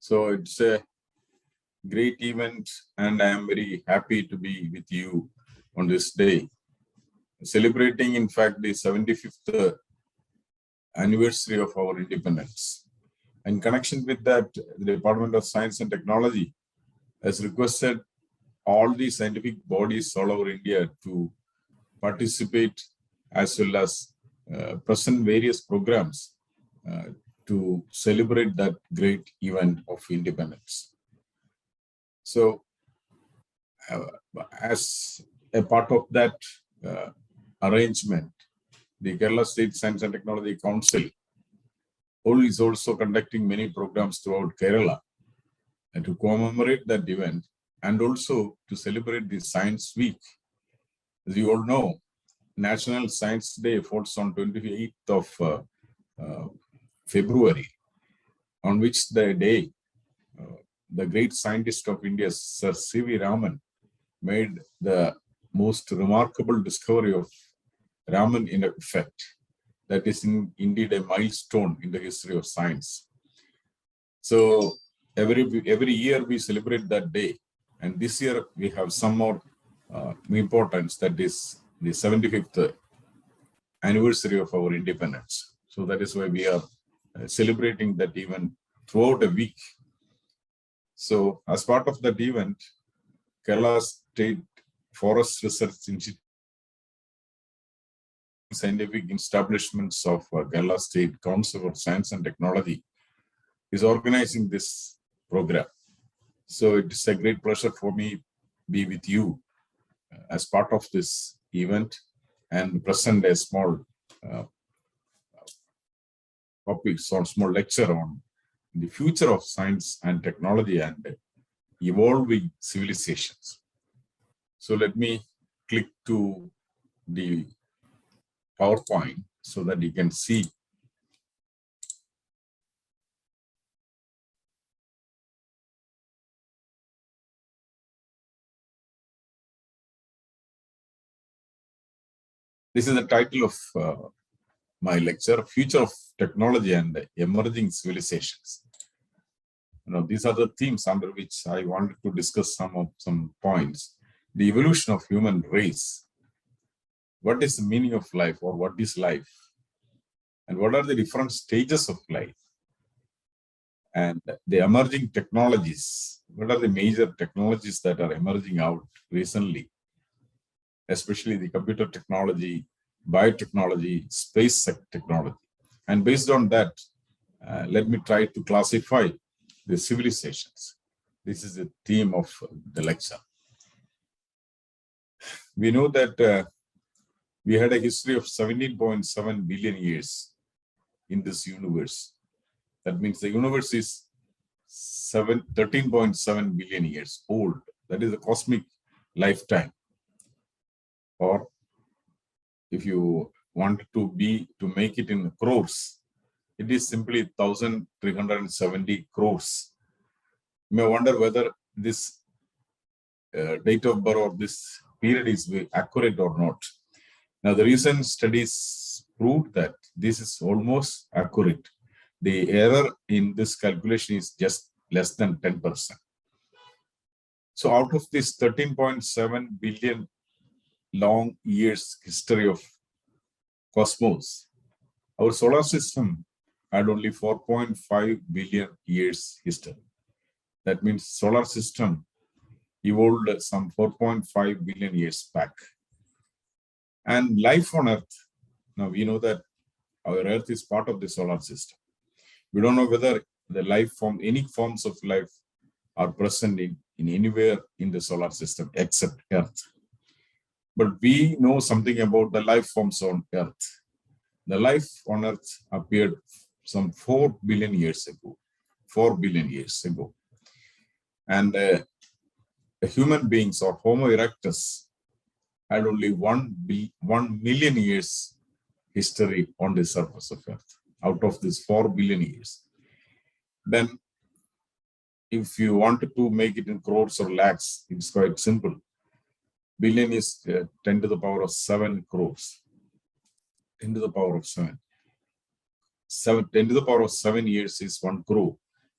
So it's a great event, and I am very happy to be with you on this day, celebrating, in fact, the 75th anniversary of our independence. In connection with that, the Department of Science and Technology has requested all the scientific bodies all over India to participate, as well as present various programs to celebrate that great event of independence. So, as a part of that arrangement, the Kerala State Science and Technology Council is also conducting many programs throughout Kerala and to commemorate that event and also to celebrate the Science Week. As you all know, National Science Day falls on 28th of February, on which the day the great scientist of India, Sir C.V. Raman, made the most remarkable discovery of Raman in effect. That is indeed a milestone in the history of science. So every year we celebrate that day, and this year we have some more importance, that is the 75th anniversary of our independence. So that is why we are celebrating that event throughout a week. So as part of that event, Kerala State Forest Research Institute, scientific establishments of Kerala State Council for Science and Technology is organizing this program. So it is a great pleasure for me to be with you as part of this event and present a small topics or small lecture on the future of science and technology and evolving civilizations. So let me click to the PowerPoint so that you can see. This is the title of my lecture, Future of Technology and Emerging Civilizations. These are the themes under which I wanted to discuss some points. The evolution of human race. What is the meaning of life, or what is life? And what are the different stages of life? And the emerging technologies. What are the major technologies that are emerging out recently? Especially the computer technology, biotechnology, space technology. And based on that, let me try to classify the civilizations. This is the theme of the lecture. We know that we had a history of 17.7 billion years in this universe. That means the universe is 13.7 billion years old. That is the cosmic lifetime. Or if you want to make it in crores, it is simply 1,370 crores. You may wonder whether this date of birth or this period is accurate or not. Now, the recent studies proved that this is almost accurate. The error in this calculation is just less than 10%. So out of this 13.7 billion long years history of cosmos, our solar system had only 4.5 billion years history. That means solar system evolved some 4.5 billion years back. And life on Earth, now we know that our Earth is part of the solar system. We don't know whether the life form, any forms of life are present in anywhere in the solar system except Earth. But we know something about the life forms on Earth. The life on Earth appeared some 4 billion years ago. 4 billion years ago. And the human beings, or Homo erectus, had only 1 million years history on the surface of Earth, out of this 4 billion years. Then, if you wanted to make it in crores or lakhs, it's quite simple. Billion is 10 to the power of 7 crores. 10 to the power of 7. 10 to the power of 7 years is 1 crore.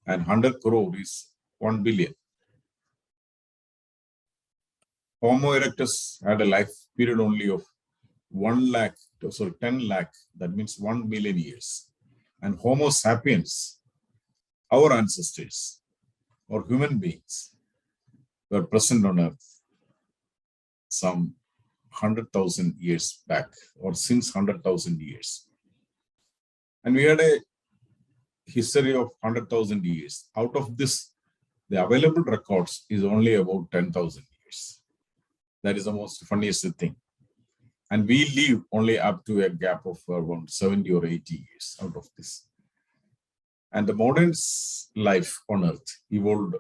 and 100 crore is 1 billion. Homo erectus had a life period only of 10 lakh, that means 1 million years. And Homo sapiens, our ancestors, or human beings, were present on Earth some 100,000 years back, or since 100,000 years. And we had a history of 100,000 years. Out of this, the available records is only about 10,000 years. That is the most funniest thing. And we live only up to a gap of around 70 or 80 years out of this. And the modern life on Earth evolved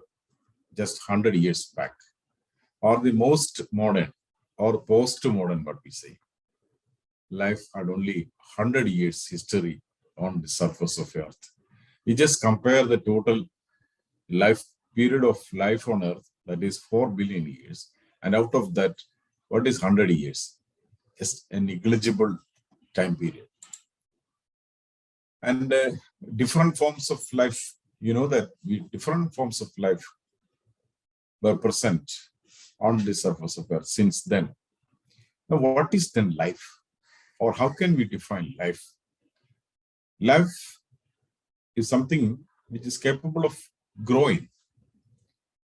just 100 years back, or the most modern or post-modern, what we say. Life had only 100 years history on the surface of Earth. We just compare the total life period of life on Earth, that is 4 billion years. And out of that, what is 100 years? Just a negligible time period. And different forms of life, you know that different forms of life were present on the surface of Earth since then. Now, what is then life? Or how can we define life? Life is something which is capable of growing.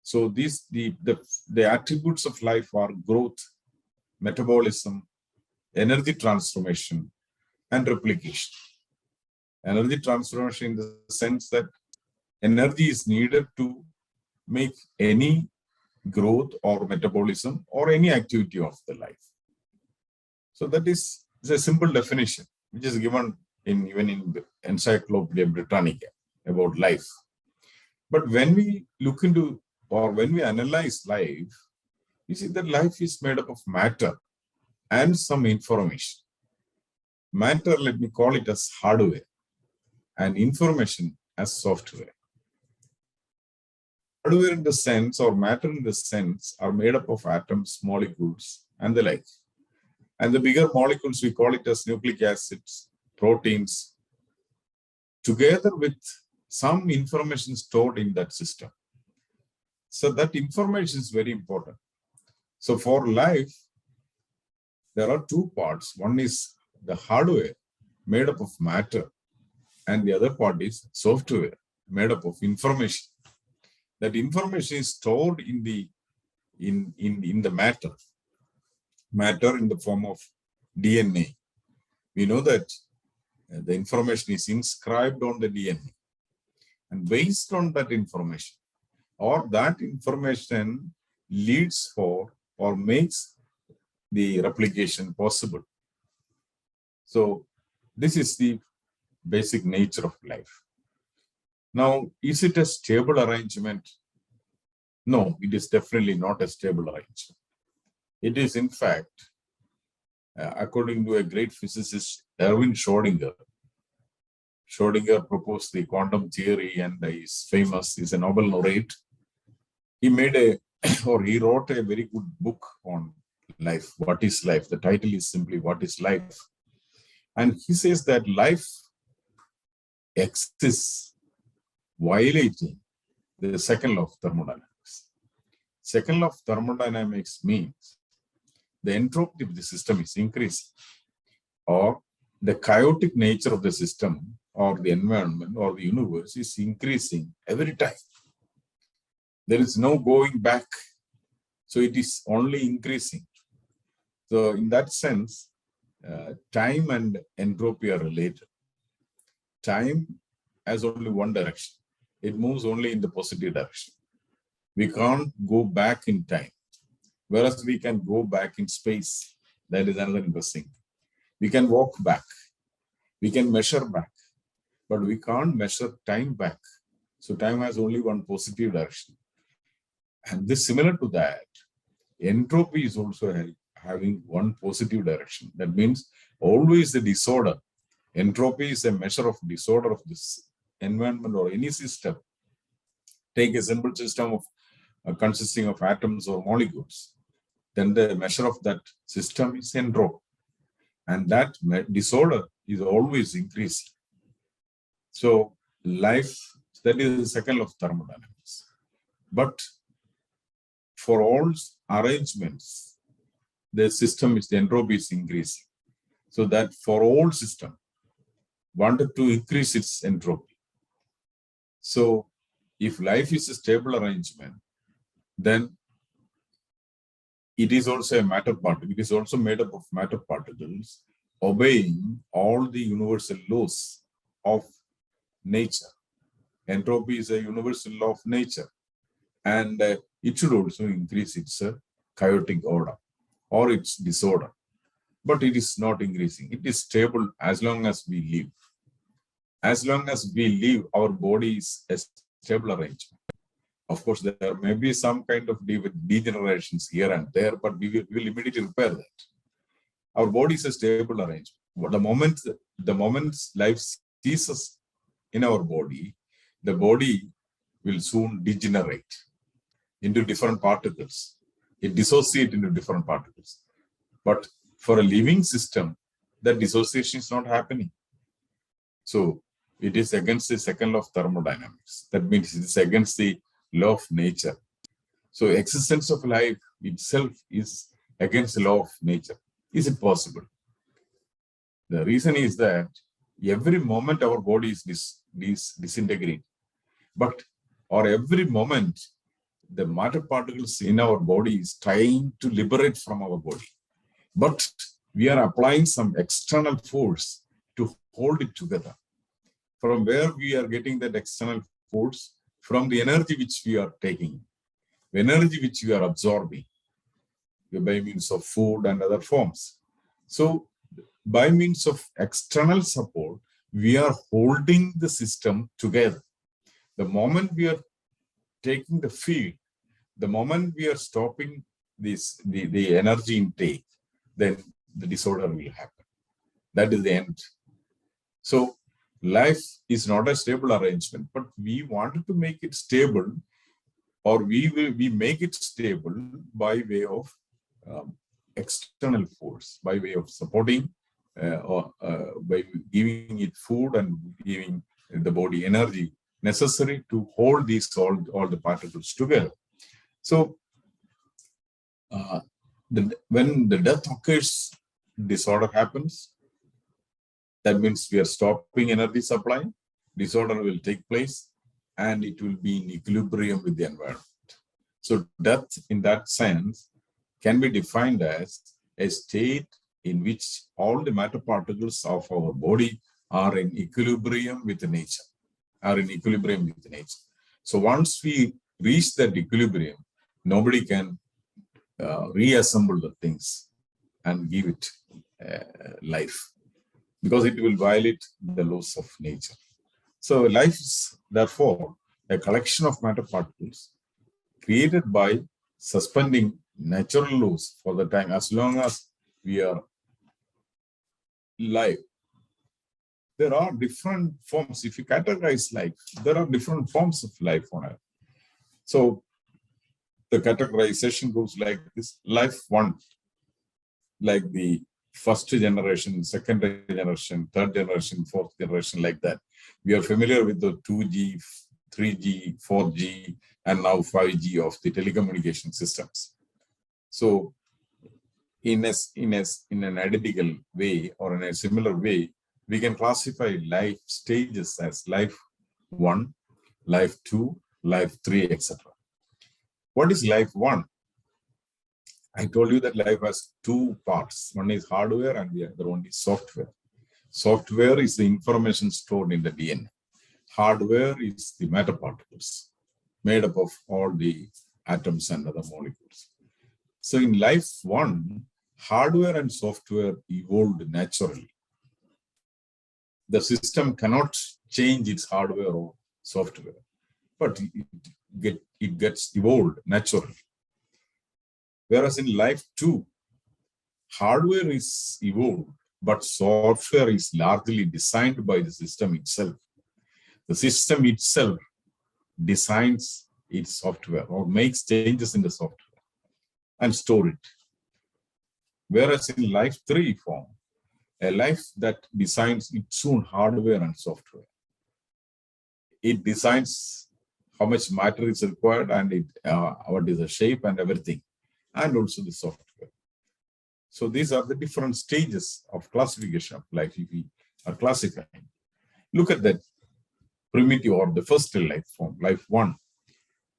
So the attributes of life are growth, metabolism, energy transformation, and replication. Energy transformation in the sense that energy is needed to make any growth or metabolism or any activity of the life. So that is a simple definition, which is given even in the Encyclopedia Britannica about life. But when we look into, or when we analyze life, you see that life is made up of matter and some information. Matter, let me call it as hardware, and information as software. Hardware in the sense, or matter in the sense, are made up of atoms, molecules, and the like. And the bigger molecules, we call it as nucleic acids, proteins, together with some information stored in that system. So that information is very important. So for life, there are two parts. One is the hardware made up of matter, and the other part is software made up of information. That information is stored in the matter in the form of DNA. We know that the information is inscribed on the DNA, and based on that information, or that information leads for or makes the replication possible. So this is the basic nature of life. Now, is it a stable arrangement? No, it is definitely not a stable arrangement. It is, in fact, according to a great physicist, Erwin Schrödinger. Schrödinger proposed the quantum theory and is famous, is a Nobel laureate. He made he wrote a very good book on life. What is life? The title is simply, What is Life? And he says that life exists violating the second law of thermodynamics. Second law of thermodynamics means the entropy of the system is increasing, or the chaotic nature of the system or the environment or the universe is increasing every time. There is no going back. So it is only increasing. So in that sense, time and entropy are related. Time has only one direction. It moves only in the positive direction. We can't go back in time, whereas we can go back in space. That is another interesting. We can walk back. We can measure back, but we can't measure time back. So time has only one positive direction. And this, similar to that, entropy is also having one positive direction. That means always the disorder. Entropy is a measure of disorder of this environment or any system. Take a simple system of consisting of atoms or molecules. Then the measure of that system is entropy. And that disorder is always increasing. So life That is the second law of thermodynamics. But for all arrangements, the system is, the entropy is increasing. So that for all system wanted to increase its entropy. So if life is a stable arrangement, then it is also a matter particle. It is also made up of matter particles obeying all the universal laws of nature. Entropy is a universal law of nature, and it should also increase its chaotic order or its disorder. But it is not increasing. It is stable as long as we live. As long as we live, our body is a stable arrangement. Of course, there may be some kind of degenerations here and there, but we will immediately repair that. Our body is a stable arrangement. The moment life ceases in our body, the body will soon degenerate into different particles. It dissociates into different particles. But for a living system, that dissociation is not happening. So it is against the second law of thermodynamics. That means it is against the law of nature. So existence of life itself is against the law of nature. Is it possible? The reason is that every moment our body is disintegrating, or every moment the matter particles in our body is trying to liberate from our body. But we are applying some external force to hold it together. From where we are getting that external force? From the energy which we are taking, the energy which we are absorbing by means of food and other forms. So by means of external support, we are holding the system together. The moment we are taking the field, the moment we are stopping the energy intake, then the disorder will happen. That is the end. So life is not a stable arrangement, but we wanted to make it stable, or we make it stable by way of external force, by way of supporting or by giving it food and giving the body energy necessary to hold these all the particles together. So when the death occurs, disorder happens. That means we are stopping energy supply, disorder will take place, and it will be in equilibrium with the environment. So death in that sense can be defined as a state in which all the matter particles of our body are in equilibrium with nature, So once we reach that equilibrium, nobody can reassemble the things and give it life, because it will violate the laws of nature. So life is therefore a collection of matter particles created by suspending natural laws for the time as long as we are live. There are different forms. If you categorize life, there are different forms of life on Earth. So the categorization goes like this: life one, like the first generation, second generation, third generation, fourth generation, like that. We are familiar with the 2G, 3G, 4G, and now 5G of the telecommunication systems. So in an identical way or in a similar way, we can classify life stages as life 1, life 2, life 3, etc. What is life 1? I told you that life has two parts. One is hardware and the other one is software. Software is the information stored in the DNA. Hardware is the matter particles made up of all the atoms and other molecules. So in life 1, hardware and software evolved naturally. The system cannot change its hardware or software, but it gets evolved naturally. Whereas in life 2, hardware is evolved, but software is largely designed by the system itself. The system itself designs its software or makes changes in the software and store it. Whereas in life 3 form, a life that designs its own hardware and software. it designs how much matter is required and what is the shape and everything, and also the software. So these are the different stages of classification of life if we are classifying. Look at that primitive or the first life form, life one.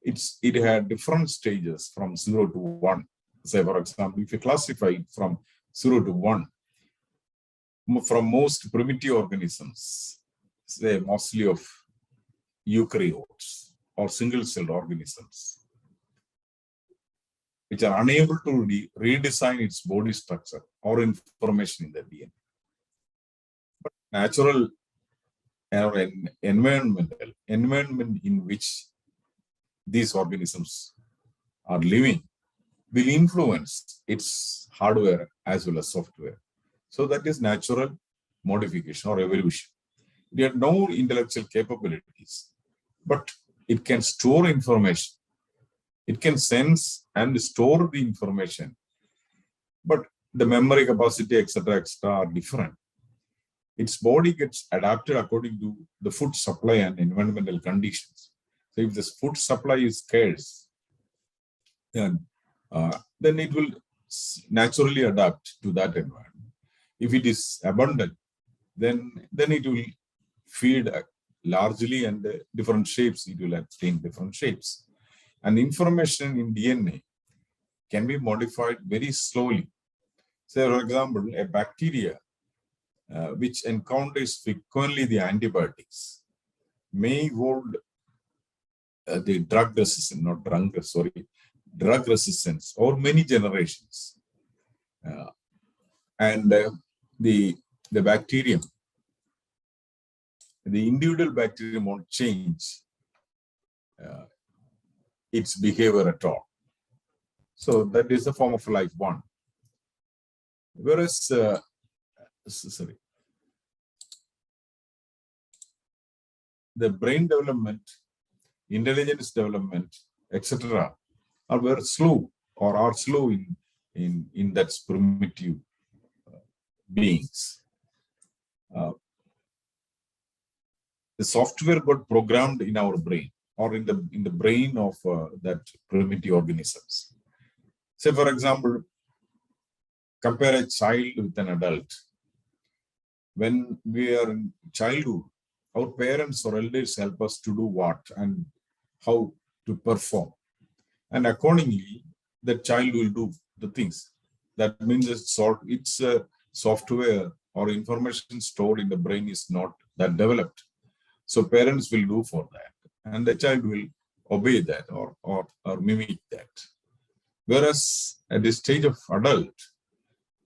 It had different stages from 0 to 1. Say, for example, if you classify it from 0 to 1, from most primitive organisms, say mostly of eukaryotes or single-celled organisms, which are unable to redesign its body structure or information in the DNA. But natural or environment in which these organisms are living will influence its hardware as well as software. So that is natural modification or evolution. It had no intellectual capabilities, but it can store information. It can sense and store the information, but the memory capacity, etc., are different. Its body gets adapted according to the food supply and environmental conditions. So if this food supply is scarce, then it will naturally adapt to that environment. If it is abundant, then it will feed largely and different shapes. It will attain different shapes. And information in DNA can be modified very slowly. Say, for example, a bacteria which encounters frequently the antibiotics may hold the drug resistance, drug resistance over many generations. The bacterium, the individual bacterium won't change its behavior at all. So that is the form of life one. Whereas, the brain development, intelligence development, etc., are very slow or are slow in that primitive beings. The software got programmed in our brain or in the brain of that primitive organisms. Say, for example, compare a child with an adult. When we are in childhood, our parents or elders help us to do what and how to perform. And accordingly, the child will do the things. That means it's software or information stored in the brain is not that developed. So parents will do for that, and the child will obey that or mimic that. Whereas at the stage of adult,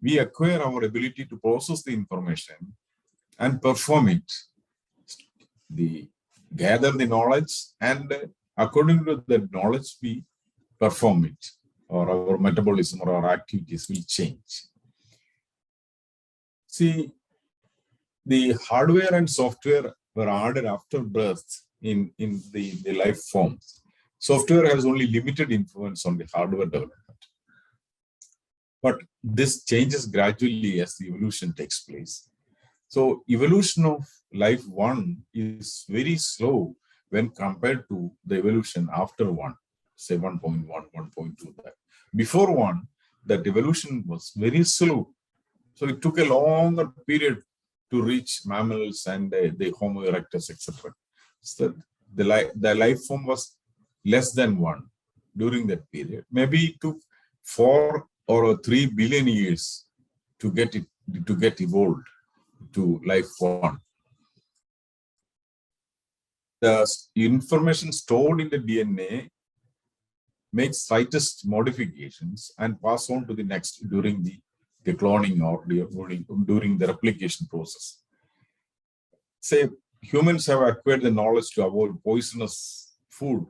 we acquire our ability to process the information and perform it, gather the knowledge, and according to the knowledge, we perform it, or our metabolism or our activities will change. See, the hardware and software were added after birth in the life forms. Software has only limited influence on the hardware development. But this changes gradually as the evolution takes place. So evolution of life one is very slow when compared to the evolution after one, say 1.1, 1.2. That. Before one, that evolution was very slow. So it took a longer period to reach mammals and the Homo erectus, etc. So the life form was less than one during that period. Maybe it took 4 or 3 billion years to get evolved to life one. The information stored in the DNA makes slightest modifications and pass on to the next during the cloning or during the replication process. Say, humans have acquired the knowledge to avoid poisonous food,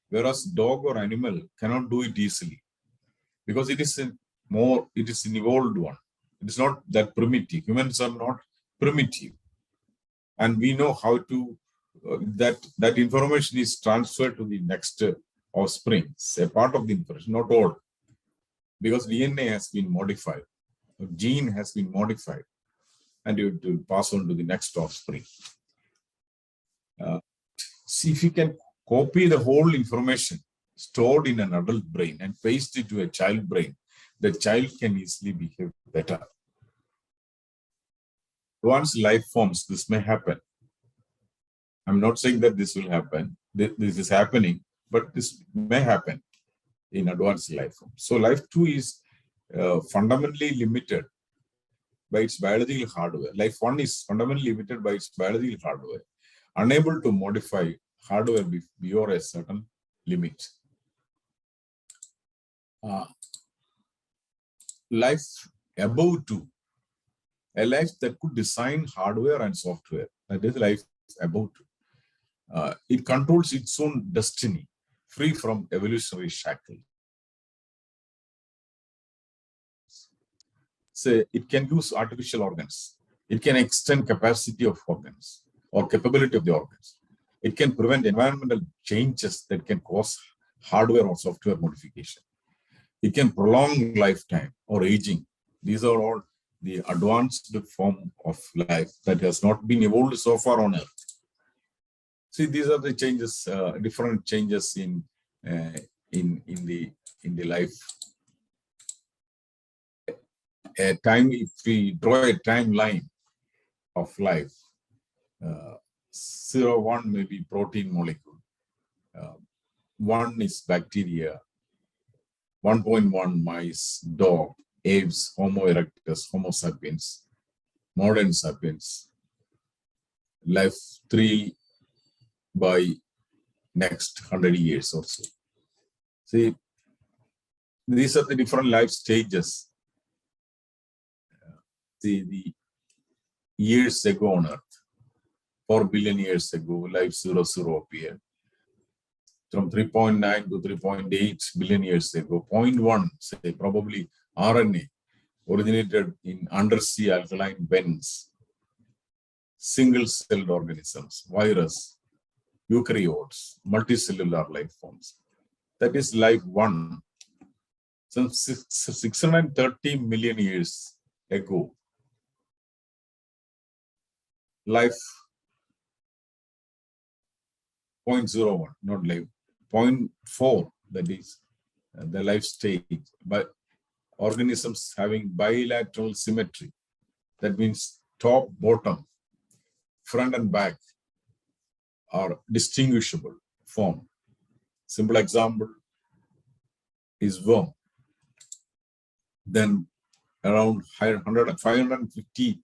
whereas dog or animal cannot do it easily because it is an evolved one. It is not that primitive. Humans are not primitive, and we know how to that information is transferred to the next offspring. A part of the information, not all, because DNA has been modified. A gene has been modified, and it will pass on to the next offspring. See, if you can copy the whole information stored in an adult brain and paste it to a child brain, the child can easily behave better. Once life forms, this may happen. I'm not saying that this will happen. This is happening, but this may happen in advanced life form. So life 2 is fundamentally limited by its biological hardware. Life 1 is fundamentally limited by its biological hardware, unable to modify hardware beyond a certain limit. Life above 2, a life that could design hardware and software, that is life above 2. It controls its own destiny, free from evolutionary shackles. Say it can use artificial organs. It can extend capacity of organs or capability of the organs. It can prevent environmental changes that can cause hardware or software modification. It can prolong lifetime or aging. These are all the advanced form of life that has not been evolved so far on Earth. See, these are the changes, different changes in the life. If we draw a timeline of life, 0, 1 may be protein molecule, 1 is bacteria, 1.1 mice, dog, apes, Homo erectus, Homo sapiens, modern sapiens. Life 3 by next 100 years or so. See, these are the different life stages. See, the years ago on Earth, 4 billion years ago, life 0 appeared. From 3.9 to 3.8 billion years ago, 0.1, say probably RNA, originated in undersea alkaline vents, single-celled organisms, virus, eukaryotes, multicellular life forms. That is life 1. Some 630 million years ago, life 0.01, not life, 0.4, that is the life stage, but organisms having bilateral symmetry. That means top, bottom, front and back are distinguishable form. Simple example is worm. Then around 520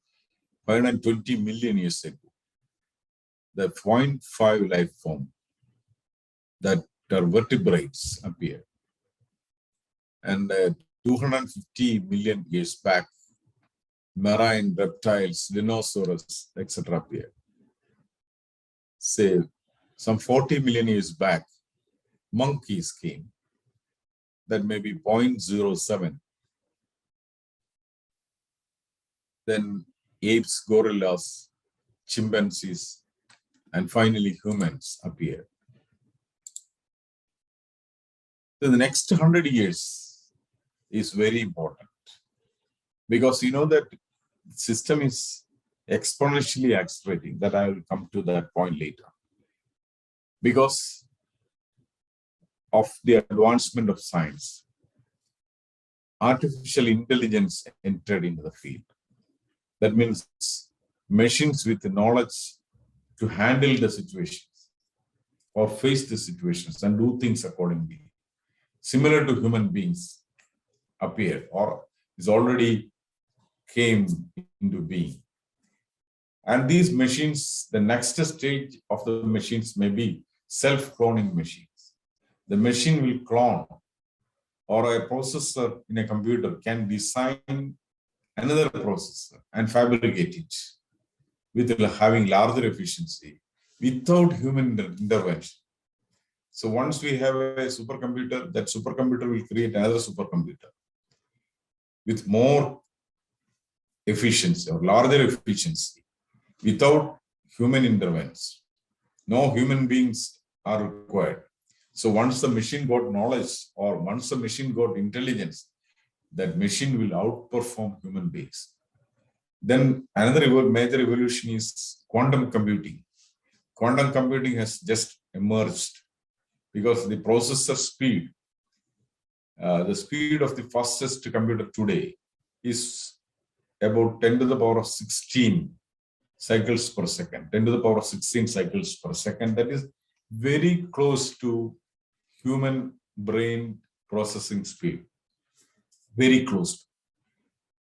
million years ago, the 0.5 life form that are vertebrates appear. And 250 million years back, marine reptiles, dinosaurs, etc. appear. Say, some 40 million years back, monkeys came. That may be 0.07. Then apes, gorillas, chimpanzees, and finally humans appear. So the next 100 years is very important because you know that system is exponentially accelerating. That I will come to that point later. Because of the advancement of science, artificial intelligence entered into the field. That means machines with the knowledge to handle the situations or face the situations and do things accordingly, similar to human beings, appear or is already came into being. And these machines, the next stage of the machines may be self-cloning machines. The machine will clone, or a processor in a computer can design another processor and fabricate it with having larger efficiency without human intervention. So once we have a supercomputer, that supercomputer will create another supercomputer with more efficiency or larger efficiency without human intervention. No human beings are required. So once the machine got knowledge or once the machine got intelligence, that machine will outperform human beings. Then another major evolution is quantum computing. quantum computing has just emerged because the processor speed, the speed of the fastest computer today is about 10 to the power of 16 cycles per second, 10 to the power of 16 cycles per second. That is very close to human brain processing speed, very close.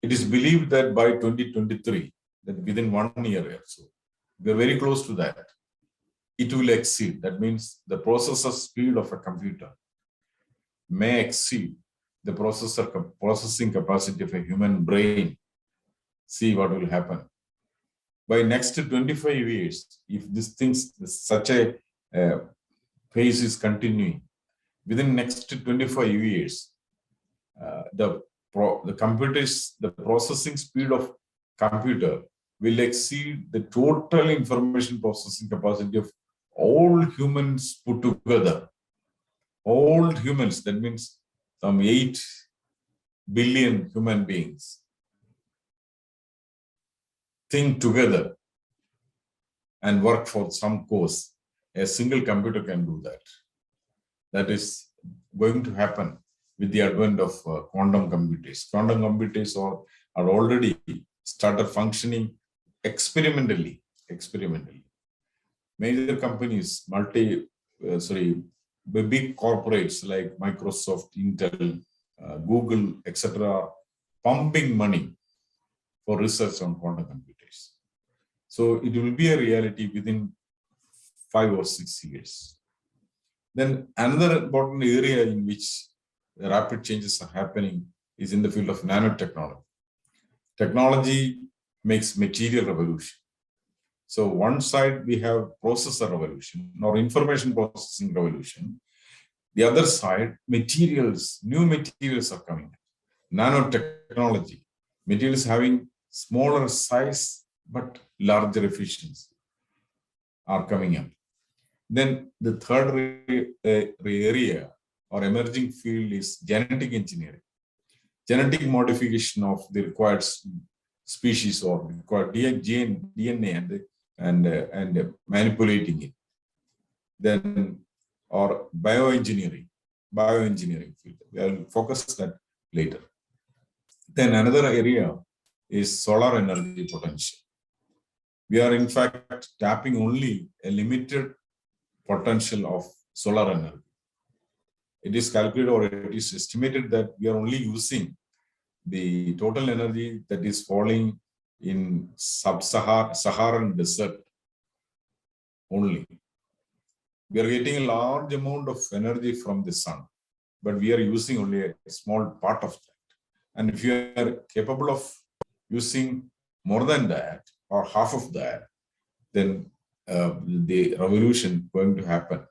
It is believed that by 2023, that within 1 year or so, we are very close to that. It will exceed. That means the processor speed of a computer may exceed the processing capacity of a human brain. See what will happen. By next 25 years, if this things, such a pace is continuing, within next 25 years, the processing speed of computer will exceed the total information processing capacity of all humans put together. All humans, that means some 8 billion human beings think together and work for some cause. A single computer can do that. That is going to happen with the advent of quantum computers. Quantum computers are already started functioning experimentally. Major companies, big corporates like Microsoft, Intel, Google, etc., pumping money for research on quantum computers. So it will be a reality within 5 or 6 years. Then another important area in which rapid changes are happening is in the field of nanotechnology. Technology makes material revolution. So one side we have processor revolution or information processing revolution. The other side, materials, new materials are coming. Nanotechnology, materials having smaller size but larger efficiency are coming up. Then the third area or emerging field is genetic engineering. Genetic modification of the required species or required DNA and manipulating it. Then, or bioengineering field. We'll focus that later. Then another area is solar energy potential. We are in fact tapping only a limited potential of solar energy. It is calculated or it is estimated that we are only using the total energy that is falling in Saharan desert only. We are getting a large amount of energy from the sun, but we are using only a small part of that. And if you are capable of using more than that or half of that, then the revolution going to happen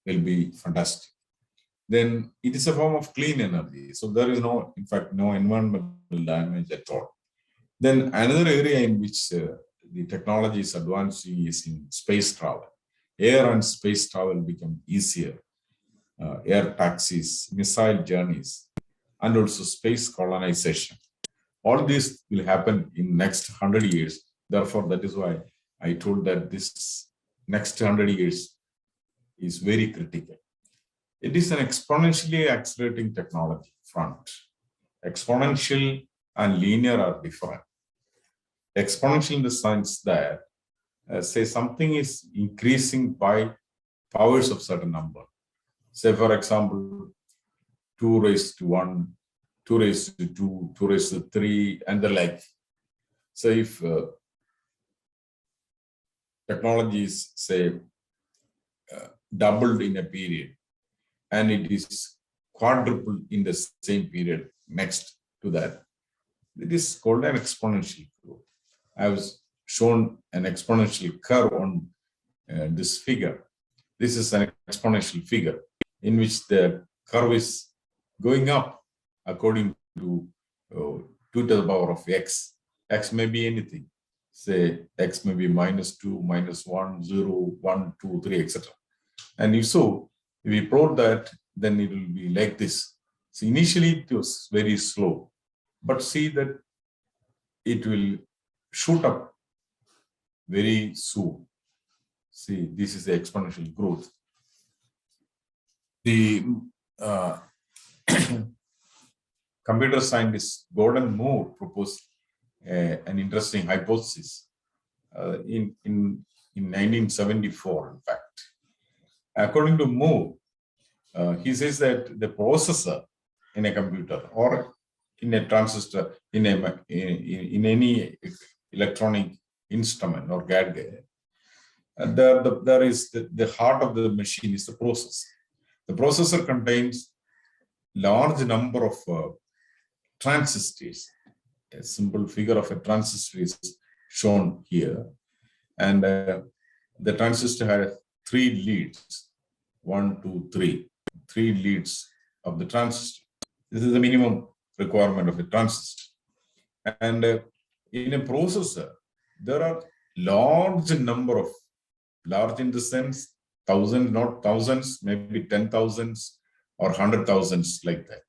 will be fantastic. Then it is a form of clean energy. So there is no, in fact, no environmental damage at all. Then another area in which the technology is advancing is in space travel. Air and space travel become easier. Air taxis, missile journeys, and also space colonization. All this will happen in next 100 years. Therefore, that is why I told that this next 100 years is very critical. It is an exponentially accelerating technology front. Exponential and linear are different. Exponential in the sense that, say, something is increasing by powers of certain number. Say, for example, 2 raised to 1, 2 raised to 2, 2 raised to 3, and the like. So if technology is, say, doubled in a period, and it is quadrupled in the same period next to that, it is called an exponential growth. I have shown an exponential curve on this figure. This is an exponential figure in which the curve is going up according to 2 to the power of x. X may be anything. Say x may be -2, -1, 0, 1, 2, 3, etc. And if so, if we plot that, then it will be like this. So initially it was very slow, but see that it will shoot up very soon. See, this is the exponential growth. The computer scientist Gordon Moore proposed an interesting hypothesis in 1974, in fact. According to Moore, he says that the processor in a computer or in a transistor, in any electronic instrument or gadget, there is the heart of the machine is the processor. The processor contains large number of transistors. A simple figure of a transistor is shown here, and the transistor has 3 leads. 1, 2, 3. 3 leads of the transistor. This is the minimum requirement of a transistor. And in a processor, there are large number of, large in the sense, thousands, not thousands, maybe 10,000s or 100,000s like that,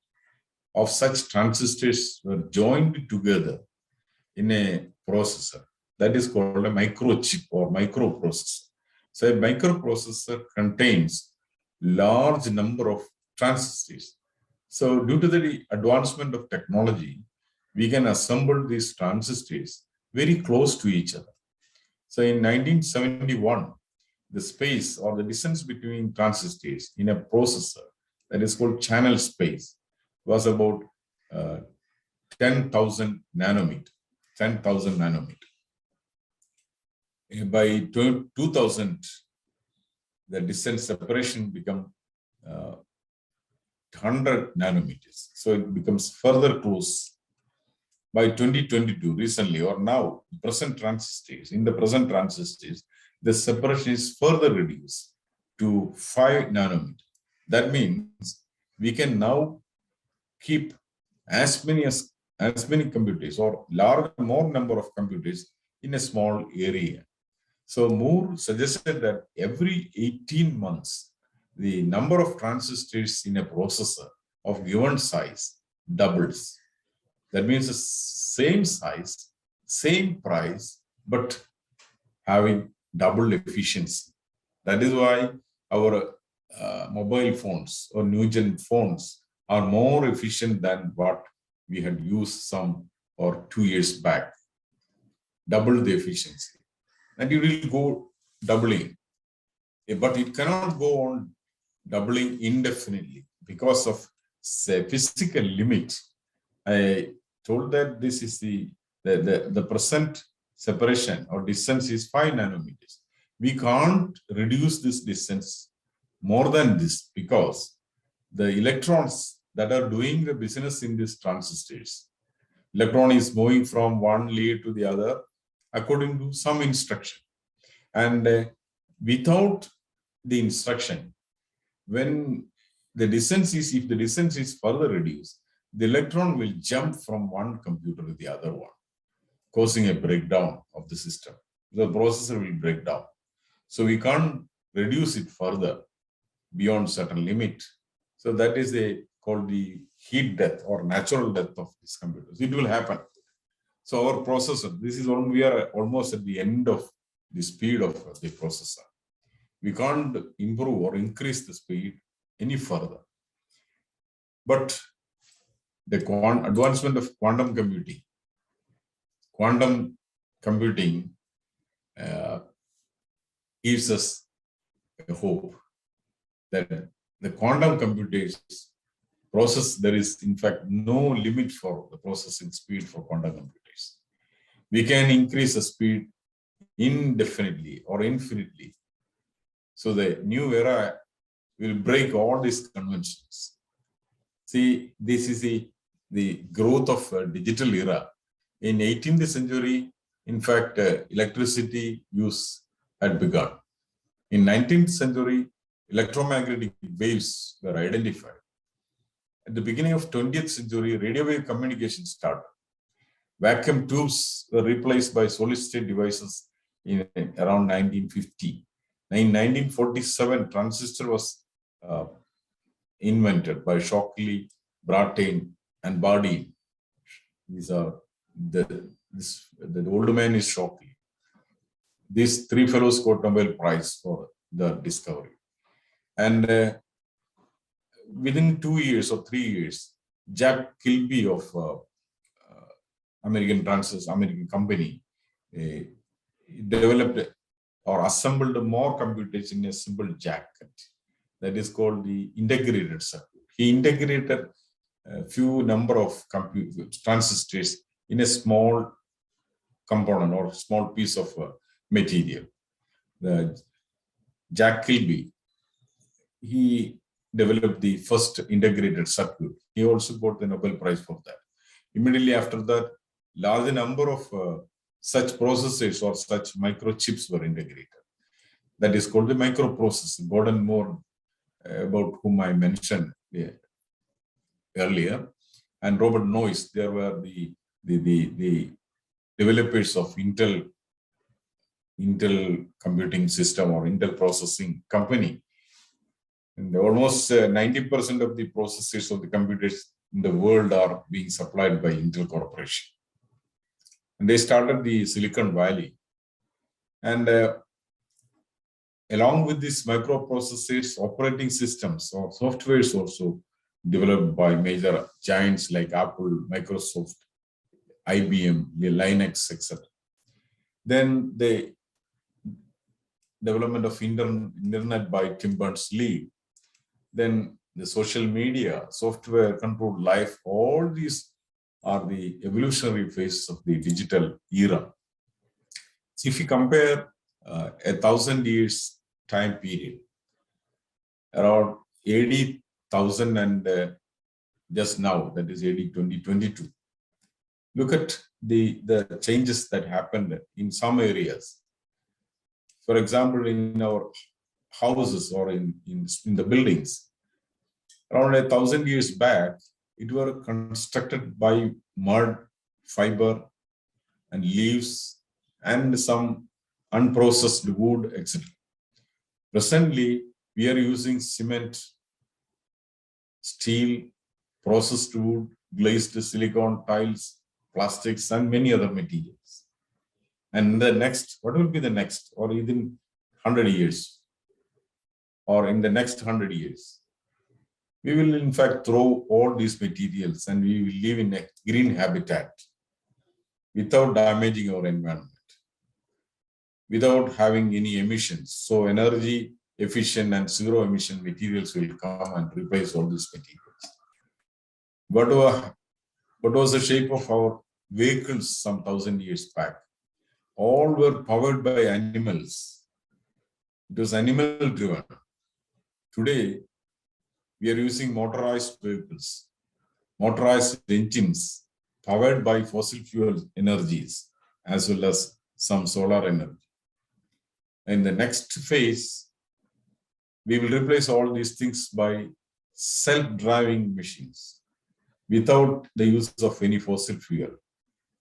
of such transistors were joined together in a processor. That is called a microchip or microprocessor. So a microprocessor contains large number of transistors. So due to the advancement of technology, we can assemble these transistors very close to each other. So in 1971, the space or the distance between transistors in a processor, that is called channel space, was about 10,000 nanometer. 10,000 nanometer. By 2000, the distance separation become 100 nanometers. So it becomes further close. By 2022, recently or now, in the present transistors, the separation is further reduced to 5 nanometers. That means we can now keep as many computers or more number of computers in a small area. So Moore suggested that every 18 months, the number of transistors in a processor of given size doubles. That means the same size, same price, but having double efficiency. That is why our mobile phones or new gen phones are more efficient than what we had used some or 2 years back. Double the efficiency. And it will go doubling. But it cannot go on doubling indefinitely because of physical limit. I told that this is the present separation or distance is 5 nanometers. We can't reduce this distance more than this because the electrons that are doing the business in these transistors, electron is moving from one lead to the other according to some instruction. And without the instruction, when the distance is, if the distance is further reduced, the electron will jump from one computer to the other one, causing a breakdown of the system. The processor will break down. So we can't reduce it further beyond certain limit. So that is called the heat death or natural death of these computers. It will happen. So our processor, this is when we are almost at the end of the speed of the processor. We can't improve or increase the speed any further. But the advancement of quantum computing gives us a hope that the quantum computers process, there is in fact no limit for the processing speed for quantum computers. We can increase the speed indefinitely or infinitely. So the new era will break all these conventions. See, this is the growth of digital era. In 18th century, in fact, electricity use had begun. In 19th century, electromagnetic waves were identified. At the beginning of 20th century, radio wave communication started. Vacuum tubes were replaced by solid-state devices in around 1950. In 1947, transistor was invented by Shockley, Brattain, and Bardeen. These are the old man is Shockley. These three fellows got Nobel Prize for the discovery. And within 2 years or 3 years, Jack Kilby of American company developed or assembled more computers in a simple jacket. That is called the integrated circuit. He integrated a few number of transistors in a small component or small piece of material. The Jack Kilby, he developed the first integrated circuit. He also got the Nobel Prize for that. Immediately after that, large number of such processors or such microchips were integrated. That is called the microprocessor. Gordon Moore, about whom I mentioned earlier, and Robert Noyce, they were the developers of Intel computing system or Intel processing company. And almost 90% of the processors of the computers in the world are being supplied by Intel Corporation. And they started the Silicon Valley. And along with these microprocessors, operating systems or softwares also developed by major giants like Apple, Microsoft, IBM, the Linux, etc. Then the development of internet by Tim Berners-Lee. Then the social media, software controlled life, all these are the evolutionary phases of the digital era. So if you compare 1,000 years time period, around 80,000 and just now, that is AD 2022, look at the changes that happened in some areas. For example, in our houses or in the buildings, around 1,000 years back, it were constructed by mud, fiber, and leaves, and some unprocessed wood, etc. Presently, we are using cement, steel, processed wood, glazed silicon tiles, plastics, and many other materials. And the next, what will be the next, or within 100 years, or in the next 100 years? We will in fact throw all these materials and we will live in a green habitat without damaging our environment, without having any emissions. So energy efficient and zero emission materials will come and replace all these materials. What was the shape of our vehicles some 1,000 years back? All were powered by animals. It was animal driven. Today, we are using motorized vehicles, motorized engines powered by fossil fuel energies, as well as some solar energy. In the next phase, we will replace all these things by self-driving machines without the use of any fossil fuel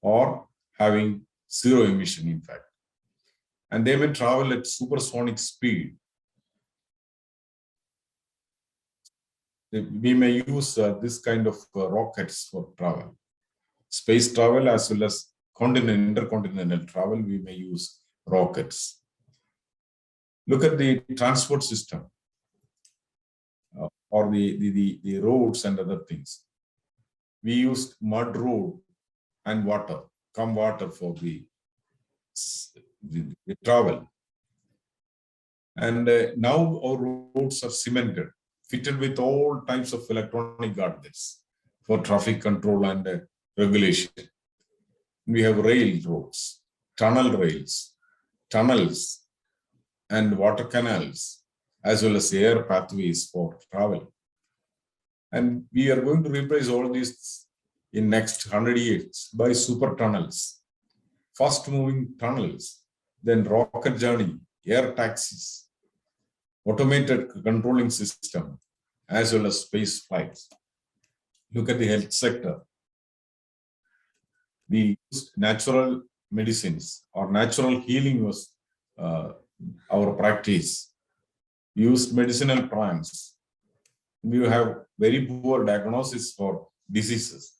or having zero emission, in fact. And they may travel at supersonic speed. We may use this kind of rockets for travel. Space travel as well as intercontinental travel, we may use rockets. Look at the transport system or the roads and other things. We used mud road and water for the travel. And now our roads are cemented, fitted with all types of electronic gadgets for traffic control and regulation. We have railroads, tunnels, and water canals, as well as air pathways for travel. And we are going to replace all these in next 100 years by super tunnels, fast-moving tunnels, then rocket journey, air taxis, automated controlling system, as well as space flights. Look at the health sector. We used natural medicines or natural healing was our practice. We used medicinal plants. We have very poor diagnosis for diseases.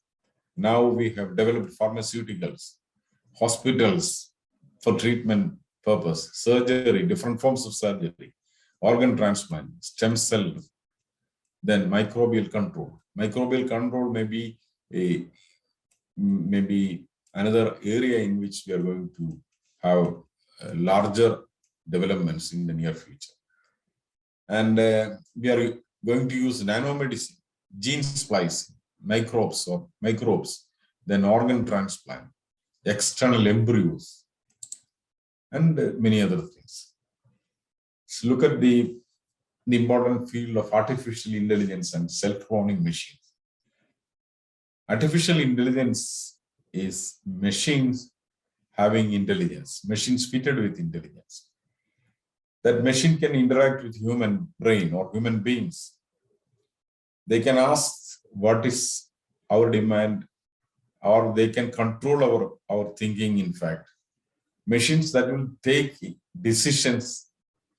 Now we have developed pharmaceuticals, hospitals for treatment purpose, surgery, different forms of surgery, organ transplant, stem cell, then microbial control. Microbial control may be another area in which we are going to have larger developments in the near future. And we are going to use nanomedicine, gene splicing, microbes, then organ transplant, external embryos, and many other things. So look at the important field of artificial intelligence and self-learning machines. Artificial intelligence is machines having intelligence, machines fitted with intelligence. That machine can interact with human brain or human beings. They can ask what is our demand, or they can control our thinking, in fact. Machines that will take decisions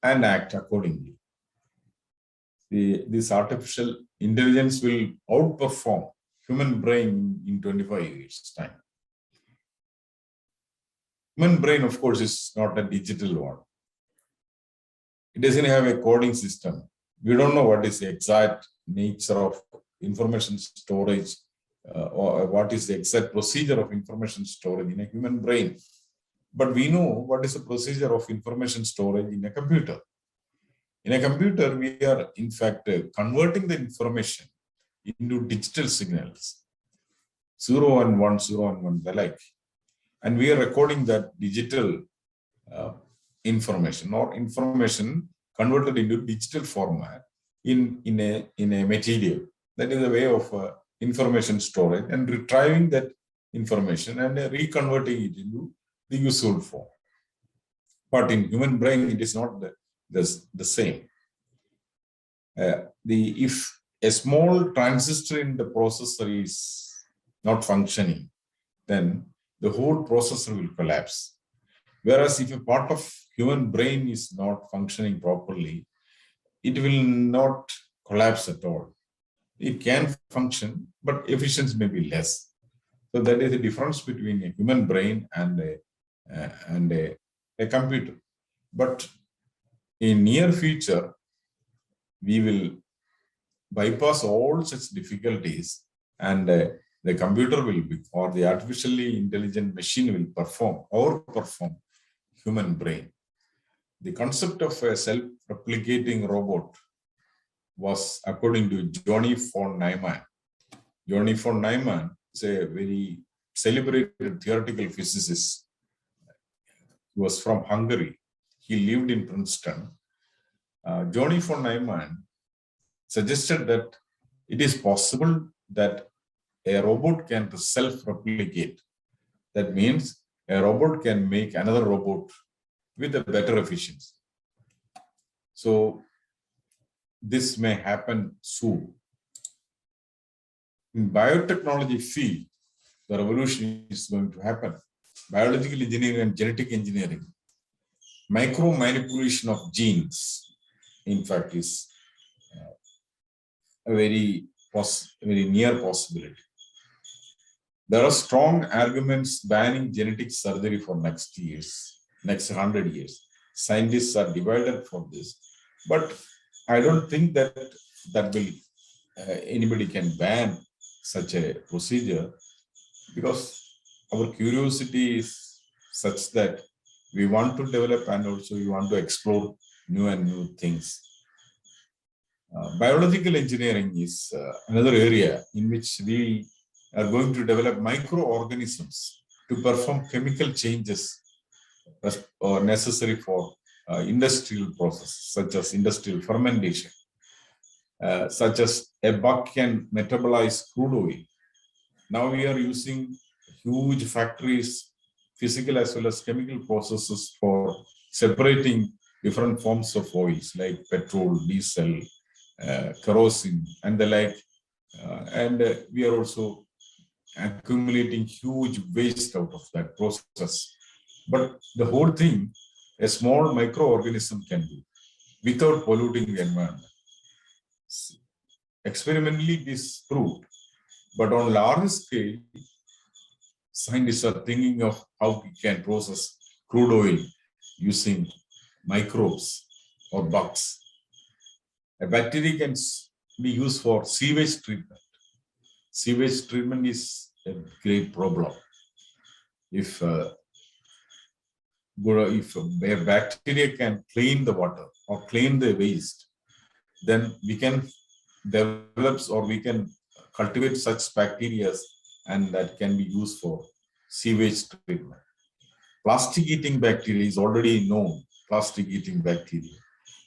and act accordingly. This artificial intelligence will outperform human brain in 25 years' time. Human brain, of course, is not a digital one. It doesn't have a coding system. We don't know what is the exact nature of information storage or what is the exact procedure of information storage in a human brain. But we know what is the procedure of information storage in a computer. In a computer, we are in fact converting the information into digital signals, 0 and 1, 0 and 1, the like. And we are recording that digital information or information converted into digital format in a material. That is a way of information storage and retrieving that information and reconverting it into the useful form. But in human brain, it is not the same. If a small transistor in the processor is not functioning, then the whole processor will collapse. Whereas if a part of human brain is not functioning properly, it will not collapse at all. It can function, but efficiency may be less. So that is the difference between a human brain and a computer. But in near future, we will bypass all such difficulties, and the computer will be, or the artificially intelligent machine will outperform human brain. The concept of a self-replicating robot was according to Johnny von Neumann. Johnny von Neumann is a very celebrated theoretical physicist. He was from Hungary. He lived in Princeton. Johnny von Neumann suggested that it is possible that a robot can self-replicate. That means a robot can make another robot with a better efficiency. So this may happen soon. In biotechnology field, the revolution is going to happen. Biological engineering and genetic engineering, micro manipulation of genes, in fact, is a very near possibility. There are strong arguments banning genetic surgery for next 100 years. Scientists are divided for this, but I don't think that will anybody can ban such a procedure, because our curiosity is such that we want to develop and also we want to explore new things. Biological engineering is another area in which we are going to develop microorganisms to perform chemical changes necessary for industrial processes, such as industrial fermentation, such as a bug can metabolize crude oil. Now we are using huge factories, physical as well as chemical processes for separating different forms of oils like petrol, diesel, kerosene, and the like. And we are also accumulating huge waste out of that process. But the whole thing, a small microorganism can do without polluting the environment. Experimentally, this proved, but on large scale, scientists are thinking of how we can process crude oil using microbes or bugs. A bacteria can be used for sewage treatment. Sewage treatment is a great problem. If a bacteria can clean the water or clean the waste, then we can develop or we can cultivate such bacteria and that can be used for sewage treatment. Plastic eating bacteria is already known, plastic eating bacteria.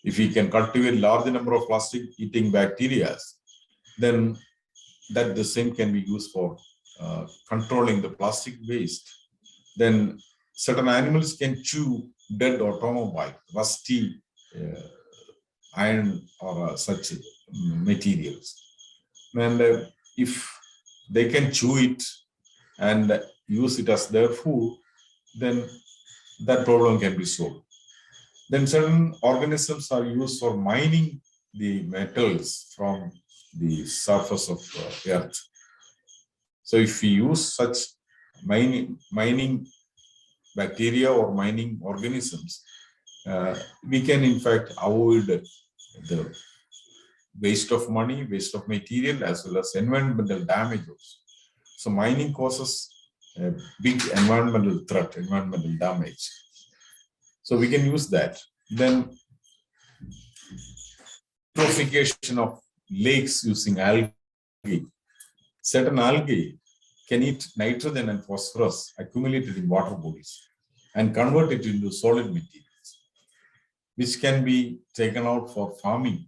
If we can cultivate large number of plastic eating bacteria, then that the same can be used for controlling the plastic waste. Then certain animals can chew dead automobile, rusty iron or such materials. And if they can chew it and use it as their food, then that problem can be solved. Then certain organisms are used for mining the metals from the surface of earth. So if we use such mining bacteria or mining organisms, we can in fact avoid the waste of money, waste of material, as well as environmental damage also. So mining causes a big environmental threat, environmental damage. So we can use that. Then eutrophication of lakes using algae. Certain algae can eat nitrogen and phosphorus accumulated in water bodies and convert it into solid materials, which can be taken out for farming.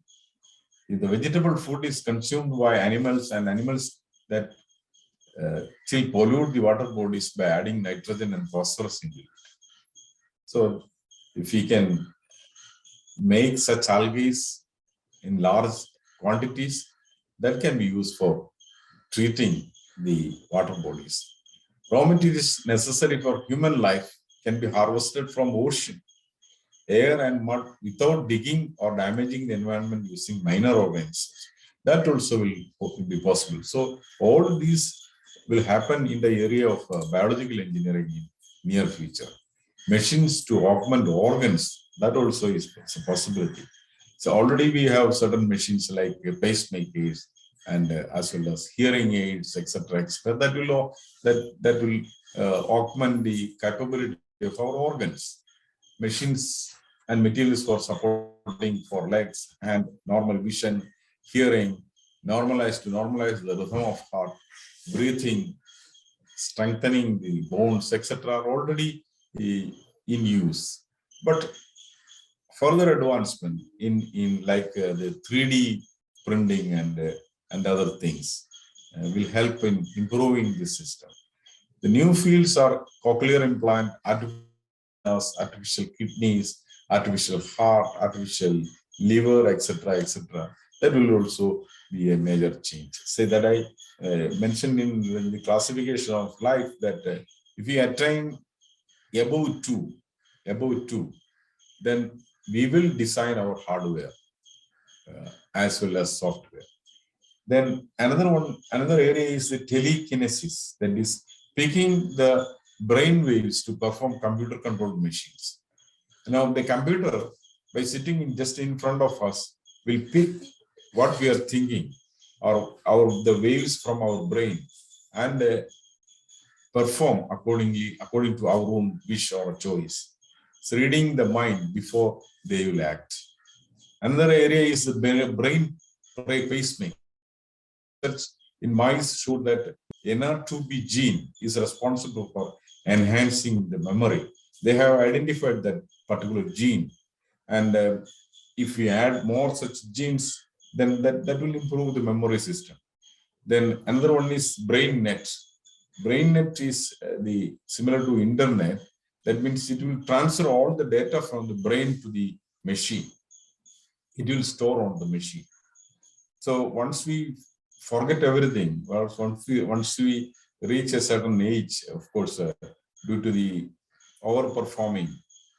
If the vegetable food is consumed by animals and animals that still pollute the water bodies by adding nitrogen and phosphorus into it. So if we can make such algae in large quantities, that can be used for treating the water bodies. Raw materials necessary for human life can be harvested from ocean, air and mud without digging or damaging the environment using minor organisms. That also will be possible. So all these will happen in the area of biological engineering in near future. Machines to augment organs, that also is a possibility. So already we have certain machines like pacemakers and as well as hearing aids, etc., etc. That will augment the capability of our organs. Machines and materials for supporting for legs, hand, normal vision, hearing, normalize the rhythm of heart, breathing, strengthening the bones, etc. are already in use. But further advancement in like the 3D printing and other things will help in improving this system. The new fields are cochlear implant, artificial kidneys, artificial heart, artificial liver, etc., etc. That will also be a major change. Say that I mentioned in the classification of life that if we attain above two, then we will design our hardware as well as software. Then another area is the telekinesis, that is picking the brain waves to perform computer-controlled machines. Now the computer, by sitting just in front of us, will pick what we are thinking or the waves from our brain and perform according to our own wish or choice. So reading the mind before they will act. Another area is the brain pacemaker. In mice showed that NR2B gene is responsible for enhancing the memory. They have identified that particular gene, and if we add more such genes, then that will improve the memory system. Then another one is BrainNet. BrainNet is similar to internet. That means it will transfer all the data from the brain to the machine. It will store on the machine. So once we forget everything, or once we reach a certain age, of course, due to the overperforming,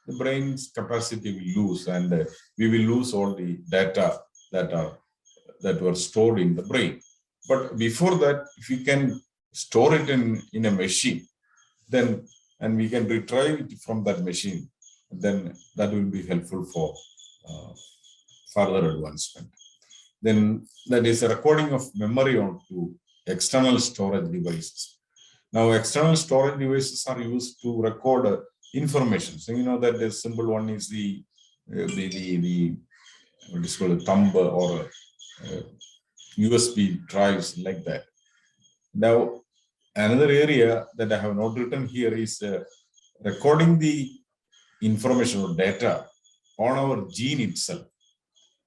the brain's capacity will lose, and we will lose all the data that were stored in the brain. But before that, if we can store it in a machine, then and we can retrieve it from that machine, then that will be helpful for further advancement. Then that is a recording of memory onto external storage devices. Now, external storage devices are used to record information. So you know that the simple one is the what is called a thumb or USB drives like that. Now, another area that I have not written here is recording the information or data on our gene itself.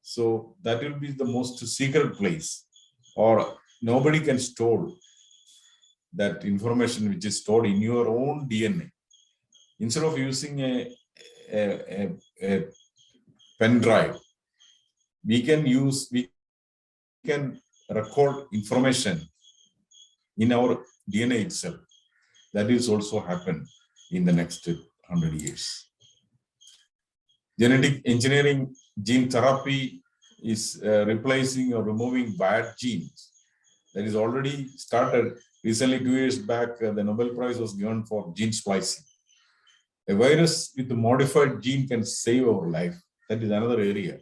So that will be the most secret place, or nobody can store that information which is stored in your own DNA. Instead of using a pen drive, we can record information in our DNA itself. That is also happen in the next 100 years. Genetic engineering, gene therapy is replacing or removing bad genes. That is already started. Recently, 2 years back, the Nobel Prize was given for gene splicing. A virus with a modified gene can save our life. That is another area.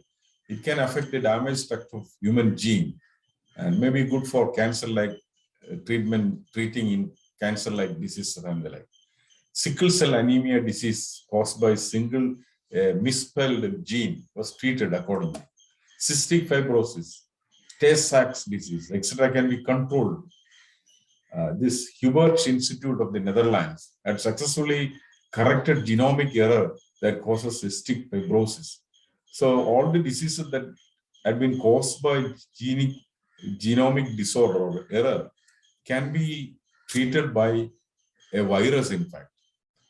It can affect the damaged structure of human gene and may be good for cancer-like treating in cancer-like diseases and the like. Sickle cell anemia disease caused by single misspelled gene was treated accordingly. Cystic fibrosis, Tay-Sachs disease, etc. can be controlled. This Hubert Institute of the Netherlands had successfully corrected genomic error that causes cystic fibrosis. So all the diseases that had been caused by genomic disorder or error can be treated by a virus, in fact.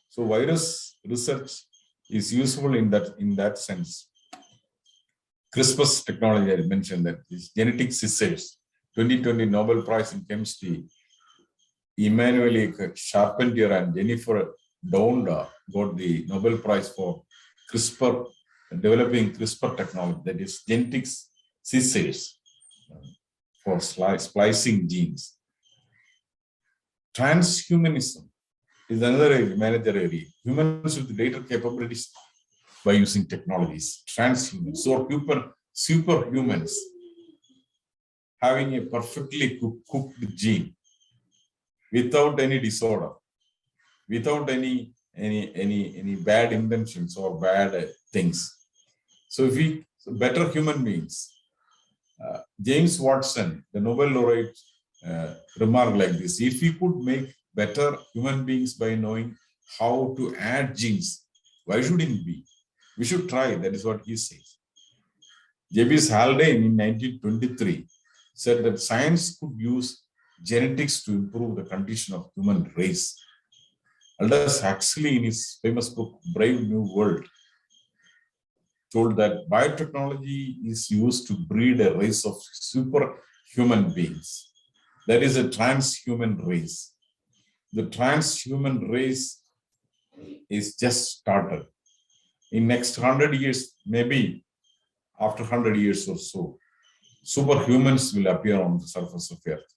So virus research is useful in that sense. CRISPR technology, I mentioned that is genetic scissors. 2020 Nobel Prize in Chemistry, Emmanuel Charpentier and Jennifer Doudna got the Nobel Prize for CRISPR, developing CRISPR technology, that is genetic scissors for splicing genes. Transhumanism is another major area. Humans with greater capabilities by using technologies, transhumans or superhumans having a perfectly cooked gene without any disorder, without any bad intentions or bad things. So better human beings. James Watson, the Nobel laureate, remarked like this: if we could make better human beings by knowing how to add genes, why shouldn't we? We should try. That is what he says. J.B. Haldane in 1923 said that science could use genetics to improve the condition of human race. Aldous Huxley, in his famous book Brave New World, told that biotechnology is used to breed a race of superhuman beings. That is a transhuman race. The transhuman race is just started. In next 100 years, maybe after 100 years or so, superhumans will appear on the surface of Earth.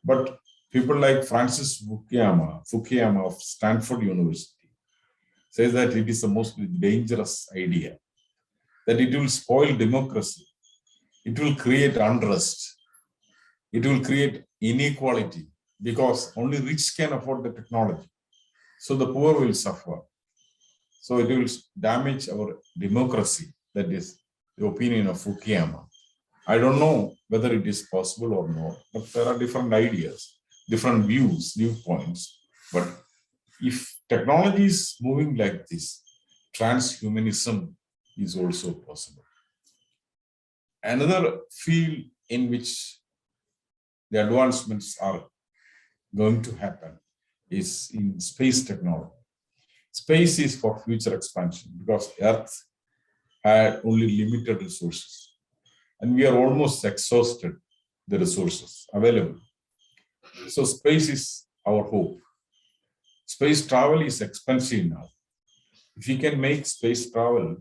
But people like Francis Fukuyama of Stanford University says that it is the most dangerous idea, that it will spoil democracy, it will create unrest, it will create inequality, because only rich can afford the technology. So the poor will suffer. So it will damage our democracy. That is the opinion of Fukuyama. I don't know whether it is possible or not, but there are different ideas, different views, viewpoints. But if technology is moving like this, transhumanism is also possible. Another field in which the advancements are going to happen is in space technology. Space is for future expansion because Earth had only limited resources and we are almost exhausted the resources available. So space is our hope. Space travel is expensive now. If we can make space travel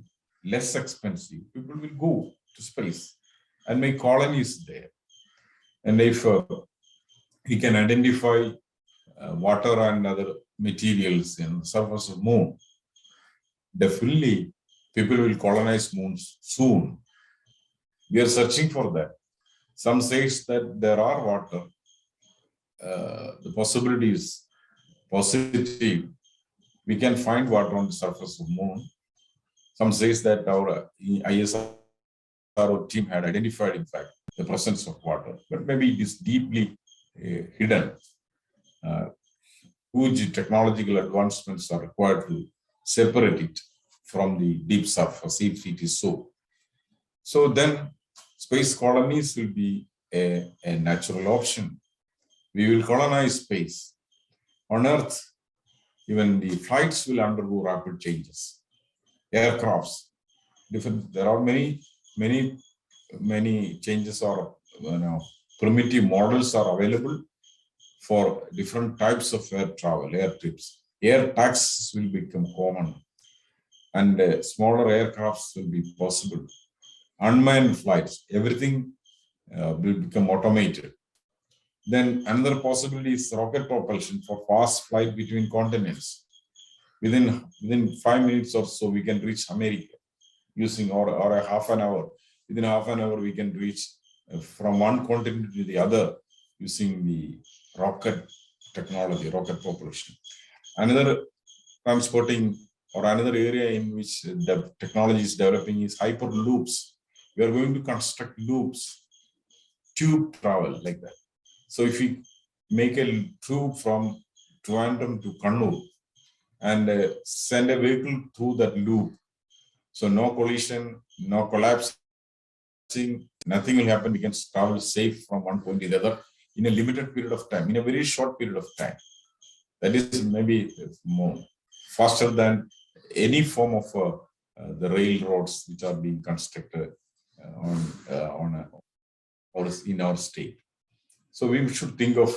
less expensive, people will go to space and make colonies there. And if we can identify water and other materials in the surface of the moon, definitely people will colonize moons soon. We are searching for that. Some says that there are water. The possibility is positive. We can find water on the surface of moon. Some says that our ISRO team had identified, in fact, the presence of water, but maybe it is deeply hidden. Huge technological advancements are required to separate it from the deep surface, if it is so. So then space colonies will be a natural option. We will colonize space. On Earth, even the flights will undergo rapid changes. Aircrafts, different. There are many changes, or primitive models are available for different types of air travel, air trips. Air taxis will become common, and smaller aircrafts will be possible. Unmanned flights, everything will become automated. Then another possibility is rocket propulsion for fast flight between continents. Within 5 minutes or so, we can reach America using or a half an hour. Within half an hour, we can reach from one continent to the other using the rocket technology, rocket propulsion. Another transporting or another area in which the technology is developing is hyperloops. We are going to construct loops, tube travel like that. So if we make a tube from Trivandrum to Kannur and send a vehicle through that loop, so no collision, no collapsing, nothing will happen. We can travel safe from one point to the other in a limited period of time, in a very short period of time. That is maybe more faster than any form of the railroads which are being constructed in our state. So we should think of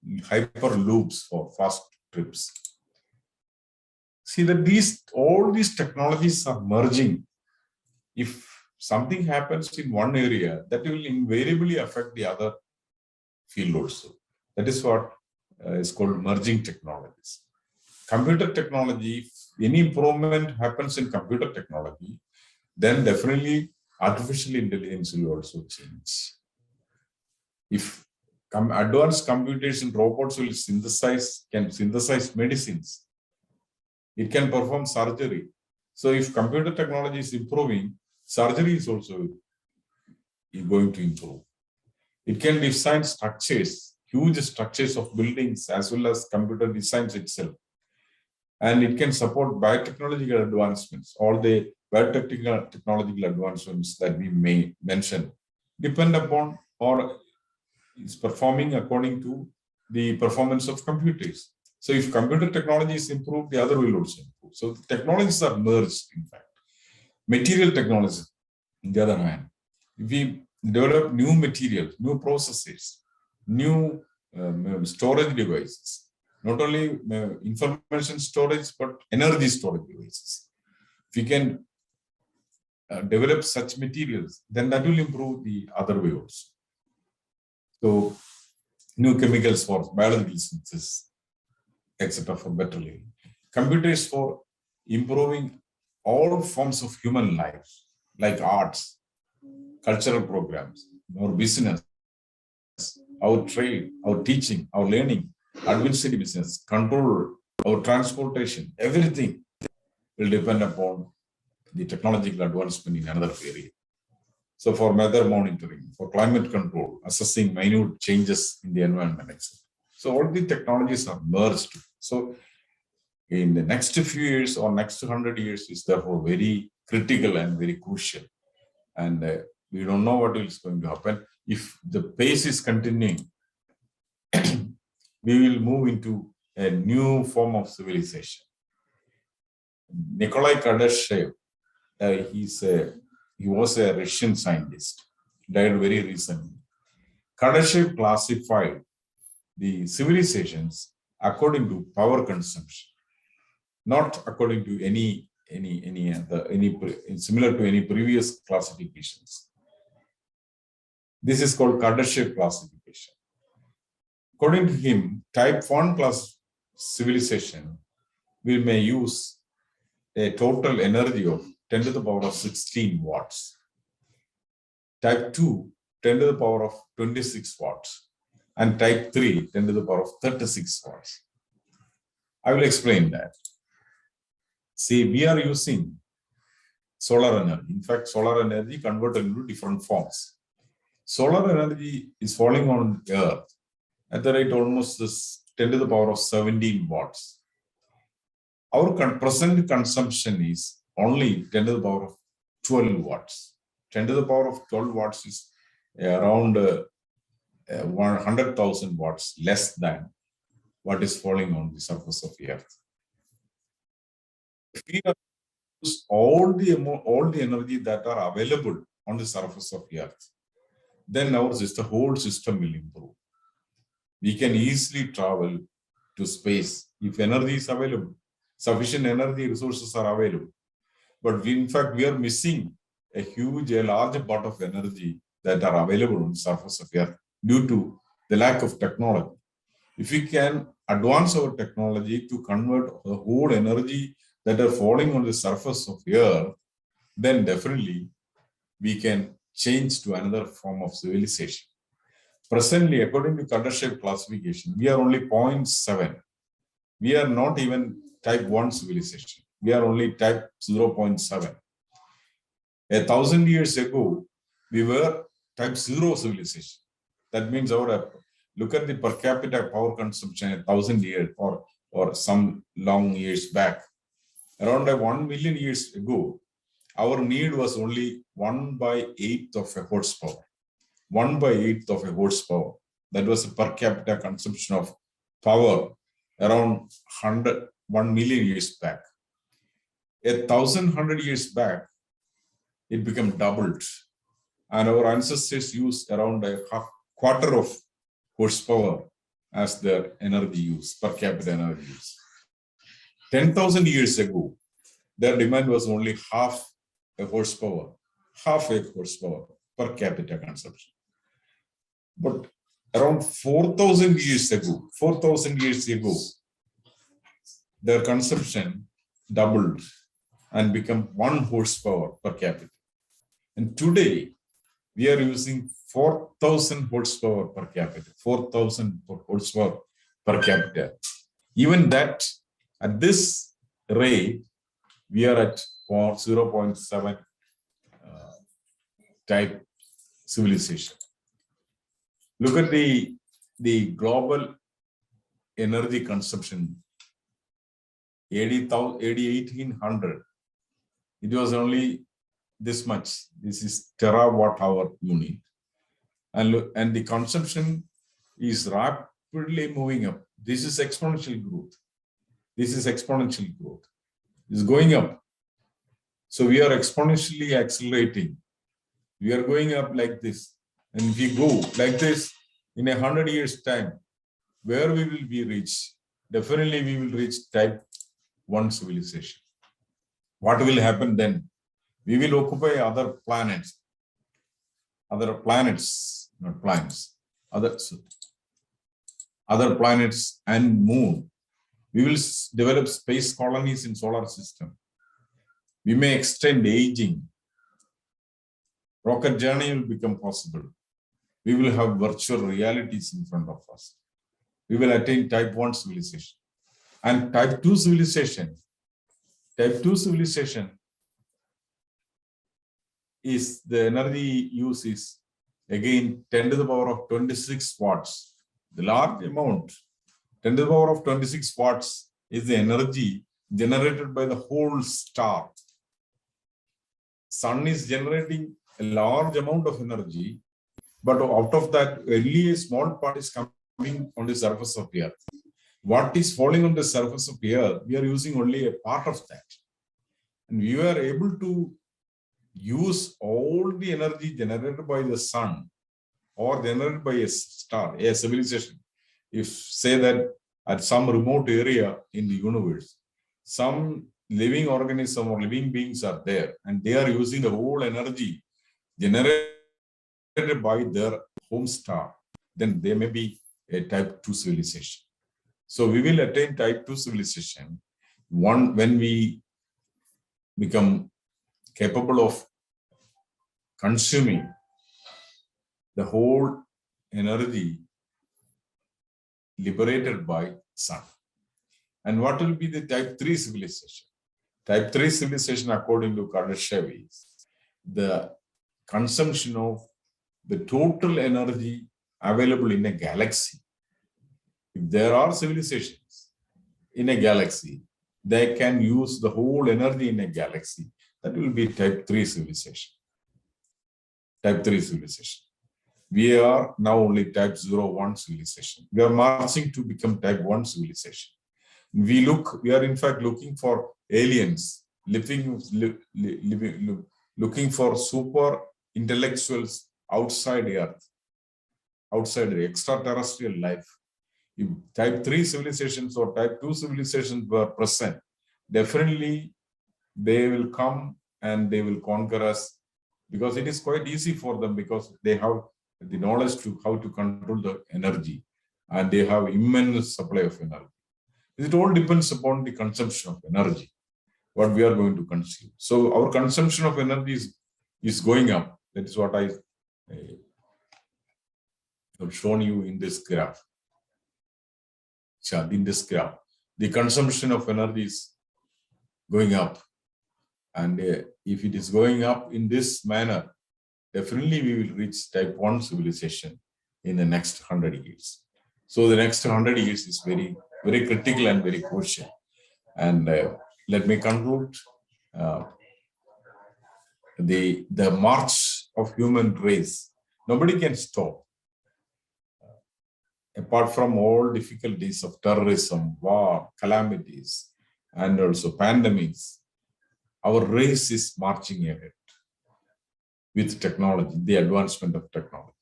hyperloops for fast trips. See that all these technologies are merging. If something happens in one area, that will invariably affect the other field also. That is what is called merging technologies. Computer technology, if any improvement happens in computer technology, then definitely artificial intelligence will also change. If advanced computation robots can synthesize medicines, it can perform surgery. So if computer technology is improving, surgery is also going to improve. It can design structures, huge structures of buildings, as well as computer designs itself. And it can support biotechnological advancements. All the biotechnological advancements that we may mention depend upon or is performing according to the performance of computers. So if computer technology is improved, the other will also improve. So the technologies are merged, in fact. Material technology, on the other hand, if we develop new materials, new processes, new storage devices, not only information storage, but energy storage devices. If we can develop such materials, then that will improve the other way also. So new chemicals for biological synthesis, etc., for better living. Computers for improving all forms of human life, like arts, cultural programs, our business, our trade, our teaching, our learning, administrative business, control, our transportation, everything will depend upon the technological advancement in another area. So for weather monitoring, for climate control, assessing minute changes in the environment, etc. So all the technologies are merged. So in the next few years or next 100 years is therefore very critical and very crucial. And we don't know what is going to happen. If the pace is continuing, we will move into a new form of civilization. Nikolai Kardashev, he was a Russian scientist, died very recently. Kardashev classified the civilizations according to power consumption, not according to any similar to any previous classifications. This is called Kardashev classification. According to him, type 1 class civilization we may use a total energy of 10 to the power of 16 watts. Type 2, 10 to the power of 26 watts. And type 3, 10 to the power of 36 watts. I will explain that. See, we are using solar energy. In fact, solar energy converted into different forms. Solar energy is falling on Earth at the rate almost 10 to the power of 17 watts. Our present consumption is only 10 to the power of 12 watts. 10 to the power of 12 watts is around 100,000 watts less than what is falling on the surface of the Earth. If we use all the energy that are available on the surface of the Earth, then our whole system will improve. We can easily travel to space if energy is available. Sufficient energy resources are available. But in fact, we are missing a large part of energy that are available on the surface of the Earth due to the lack of technology. If we can advance our technology to convert the whole energy that are falling on the surface of the Earth, then definitely we can change to another form of civilization. Presently, according to Kardashev classification, we are only 0.7. We are not even type 1 civilization. We are only type 0.7. 1,000 years ago, we were type 0 civilization. That means look at the per capita power consumption 1,000 years or some long years back. Around 1 million years ago, our need was only 1/8 of a horsepower. 1/8 of a horsepower. That was a per capita consumption of power around 1 million years back. 1,100 years back, it became doubled. And our ancestors used around a quarter of horsepower as their energy use, per capita energy use. 10,000 years ago, their demand was only half a horsepower per capita consumption. But around 4,000 years ago, their consumption doubled and became 1 horsepower per capita. And today, we are using 4,000 horsepower per capita, 4,000 horsepower per capita. Even that, at this rate, we are at 0.7 type civilization. Look at the global energy consumption. AD 1800, it was only this much. This is terawatt hour unit. And the consumption is rapidly moving up. This is exponential growth. It's going up. So we are exponentially accelerating. We are going up like this. And if we go like this, in 100 years' time, where we will be reached? Definitely we will reach type 1 civilization. What will happen then? We will occupy other planets, other planets and moon. We will develop space colonies in solar system. We may extend aging. Rocket journey will become possible. We will have virtual realities in front of us. We will attain type 1 civilization. And type 2 civilization is the energy use is again 10 to the power of 26 watts. The large amount, 10 to the power of 26 watts is the energy generated by the whole star. Sun is generating a large amount of energy, but out of that, only a small part is coming on the surface of the Earth. What is falling on the surface of the Earth, we are using only a part of that. And we are able to use all the energy generated by the sun or generated by a star, a civilization. If say that at some remote area in the universe, some living organism or living beings are there, and they are using the whole energy generated by their home star, then they may be a type 2 civilization. So we will attain type 2 civilization when we become capable of consuming the whole energy liberated by sun. And what will be the type 3 civilization? Type 3 civilization, according to Kardashev, is the consumption of the total energy available in a galaxy. If there are civilizations in a galaxy, they can use the whole energy in a galaxy. That will be type 3 civilization. Type 3 civilization. We are now only type 0-1 civilization. We are marching to become type 1 civilization. We are in fact looking for aliens, looking for super intellectuals outside Earth, outside the extraterrestrial life. If type 3 civilizations or type 2 civilizations were present, definitely they will come and they will conquer us, because it is quite easy for them, because they have the knowledge to how to control the energy, and they have immense supply of energy. It all depends upon the consumption of energy, what we are going to consume. So our consumption of energy is going up. That is what I have shown you in this graph. In this graph, the consumption of energy is going up. And if it is going up in this manner, definitely we will reach type 1 civilization in the next 100 years. So the next 100 years is very, very critical and very crucial. And let me conclude. The march of human race, nobody can stop. Apart from all difficulties of terrorism, war, calamities, and also pandemics, our race is marching ahead with technology, the advancement of technology.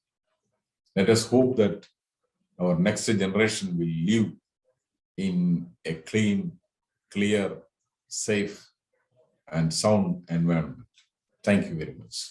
Let us hope that our next generation will live in a clean, clear, safe, and sound environment. Thank you very much.